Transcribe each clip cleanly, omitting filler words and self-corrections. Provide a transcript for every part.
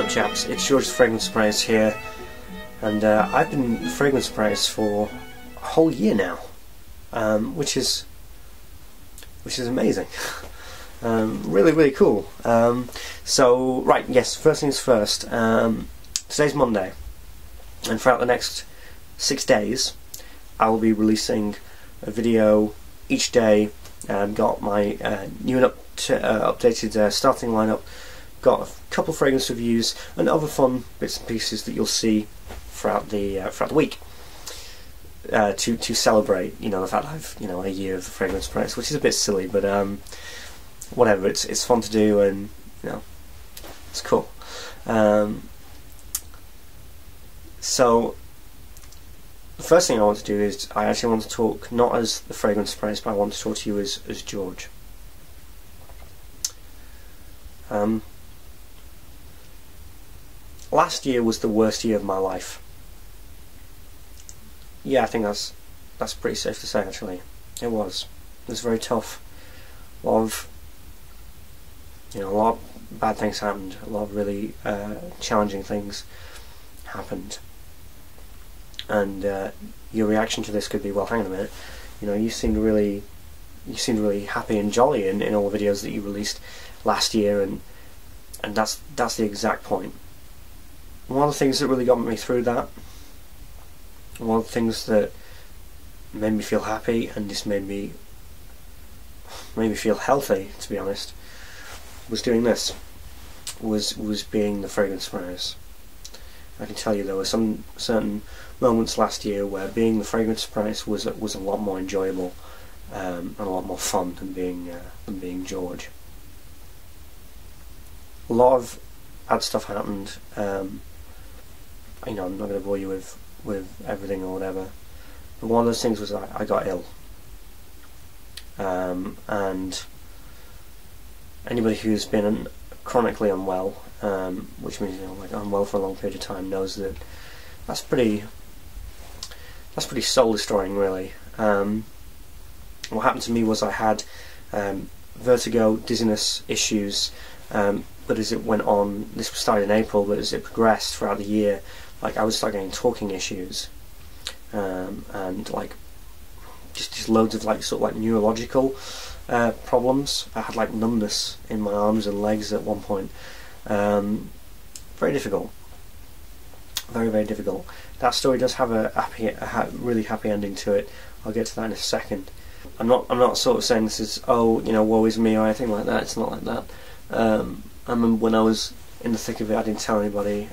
chaps, it's George's Fragrance Apprentice here, and I've been Fragrance Apprentice for a whole year now, which is amazing. Really cool. So right, yes, first things first, today's Monday, and throughout the next 6 days I will be releasing a video each day. Got my new and updated starting lineup, got a couple fragrance reviews and other fun bits and pieces that you'll see throughout the week to celebrate, you know, the fact that I've, you know, a year of the Fragrance Apprentice, which is a bit silly, but whatever, it's fun to do, and you know, it's cool. So the first thing I want to do is I actually want to talk not as the Fragrance Apprentice, but I want to talk to you as George. Last year was the worst year of my life. Yeah, I think that's pretty safe to say, actually. It was very tough. A lot of bad things happened. A lot of really challenging things happened. And your reaction to this could be, well, hang on a minute, you know, you seemed really happy and jolly in all the videos that you released last year, and that's the exact point. One of the things that really got me through that, one of the things that made me feel happy and just made me feel healthy, to be honest, was doing this. Was being the Fragrance Apprentice. I can tell you there were some certain moments last year where being the Fragrance Apprentice was a lot more enjoyable and a lot more fun than being George. A lot of bad stuff happened. You know, I'm not going to bore you with everything or whatever, but one of those things was I got ill, and anybody who's been chronically unwell, which means, you know, like unwell for a long period of time, knows that that's pretty soul destroying, really. What happened to me was I had vertigo, dizziness issues, but as it went on, this started in April, but as it progressed throughout the year, like I was starting getting talking issues, and like just loads of like sort of like neurological problems. I had like numbness in my arms and legs at one point. Very difficult, very difficult. That story does have a really happy ending to it. I'll get to that in a second. I'm not sort of saying this is, oh, you know, woe is me or anything like that. It's not like that. I remember when I was in the thick of it, I didn't tell anybody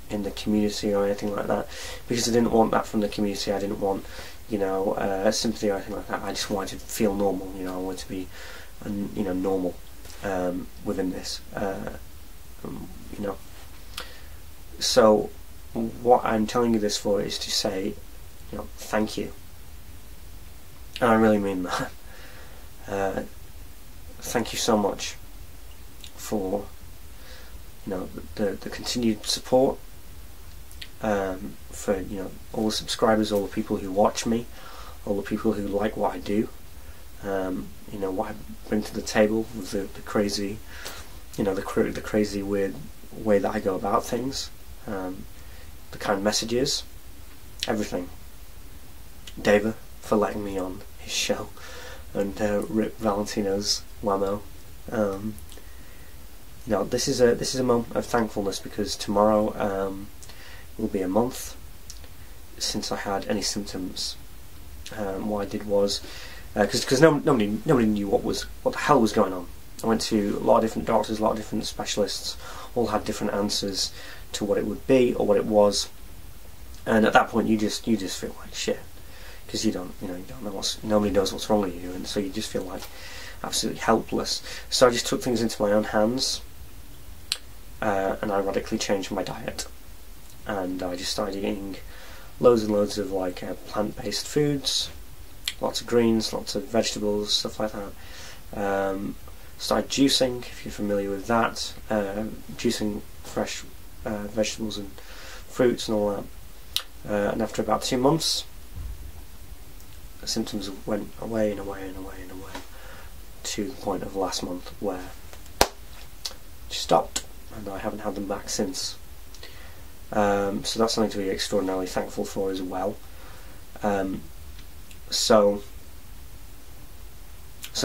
in the community or anything like that, because I didn't want that from the community. I didn't want, you know, sympathy or anything like that. I just wanted to feel normal. You know, I wanted to be, you know, normal within this. You know. So what I'm telling you this for is to say, you know, thank you, and I really mean that. Thank you so much for, you know, the continued support, for, you know, all the subscribers, all the people who watch me, all the people who like what I do, you know, what I bring to the table with the crazy, you know, the crazy weird way that I go about things, the kind of messages, everything. David for letting me on his show, and Rip Valentino's Whammo. You know, this is a moment of thankfulness, because tomorrow will be a month since I had any symptoms. What I did was, because nobody knew what the hell was going on. I went to a lot of different doctors, a lot of different specialists, all had different answers to what it would be or what it was, and at that point you just feel like shit, because you don't know nobody knows what's wrong with you, and so you just feel like absolutely helpless. So I just took things into my own hands, and I radically changed my diet, and I just started eating loads and loads of like plant-based foods, lots of greens, lots of vegetables, stuff like that. Started juicing, if you're familiar with that, juicing fresh vegetables and fruits and all that. And after about 2 months, the symptoms went away and away and away and away, to the point of last month where it stopped. and I haven't had them back since. So that's something to be extraordinarily thankful for as well. So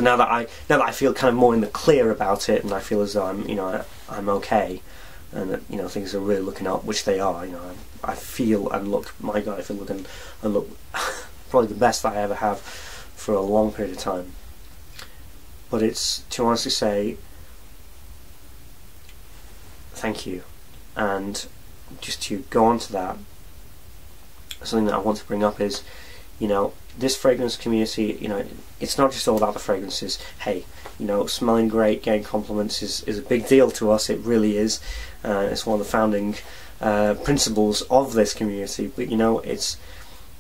now that I feel kind of more in the clear about it, and I feel as though I'm okay, and that things are really looking up, which they are. I feel and look. My God, I feel looking and look probably the best that I ever have for a long period of time. But it's to honestly say thank you, and just to go on to that, something that I want to bring up is, this fragrance community, it's not just all about the fragrances. Hey, smelling great, getting compliments is a big deal to us. It really is. It's one of the founding principles of this community. But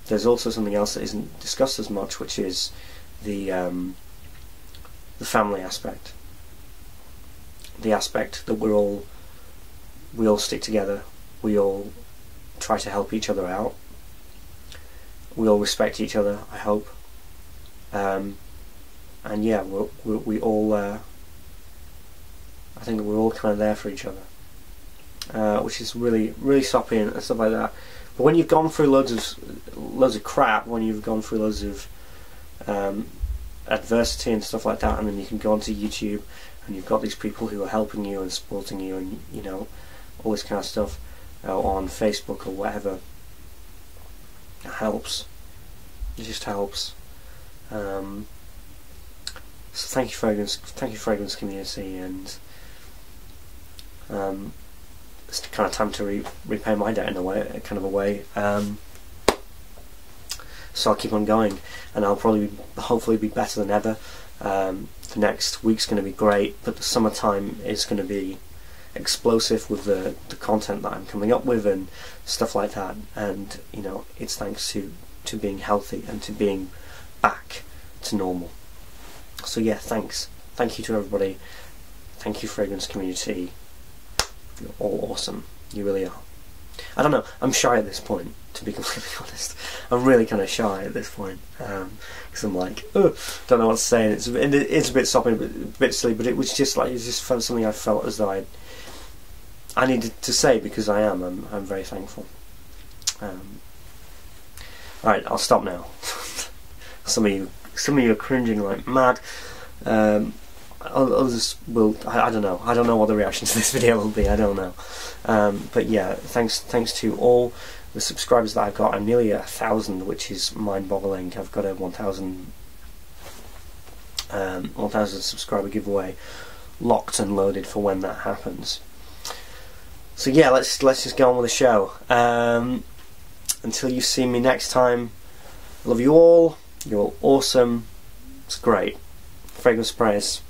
there's also something else that isn't discussed as much, which is the family aspect. The aspect that we all stick together. We all try to help each other out. We all respect each other, I hope. And yeah, we all. I think that we're all kind of there for each other, which is really, really soppy and stuff like that. But when you've gone through loads of crap, when you've gone through loads of adversity and stuff like that, and then you can go onto YouTube and you've got these people who are helping you and supporting you, and all this kind of stuff on Facebook or whatever. It helps. It just helps. So thank you, fragrance community, and it's kind of time to repay my debt in a way. So I'll keep on going, and I'll hopefully be better than ever. The next week's going to be great, but the summertime is going to be explosive with the content that I'm coming up with and stuff like that. And it's thanks to being healthy and to being back to normal. So yeah, thank you to everybody. Thank you, fragrance community. You're all awesome. You really are. I don't know, I'm shy at this point, to be completely honest. I'm really kind of shy at this point, because I'm like, don't know what to say, and it's a bit soppy, a bit silly, but it was just something I felt as though I needed to say, because I'm very thankful. Alright, I'll stop now. Some of you are cringing like mad. Others will. I don't know. I don't know what the reaction to this video will be. I don't know. But yeah, thanks to all the subscribers that I've got. I'm nearly 1,000, which is mind-boggling. I've got a 1,000 subscriber giveaway locked and loaded for when that happens. So yeah, let's just get on with the show. Until you see me next time, I love you all. You're all awesome. It's great. Fragrance Apprentice.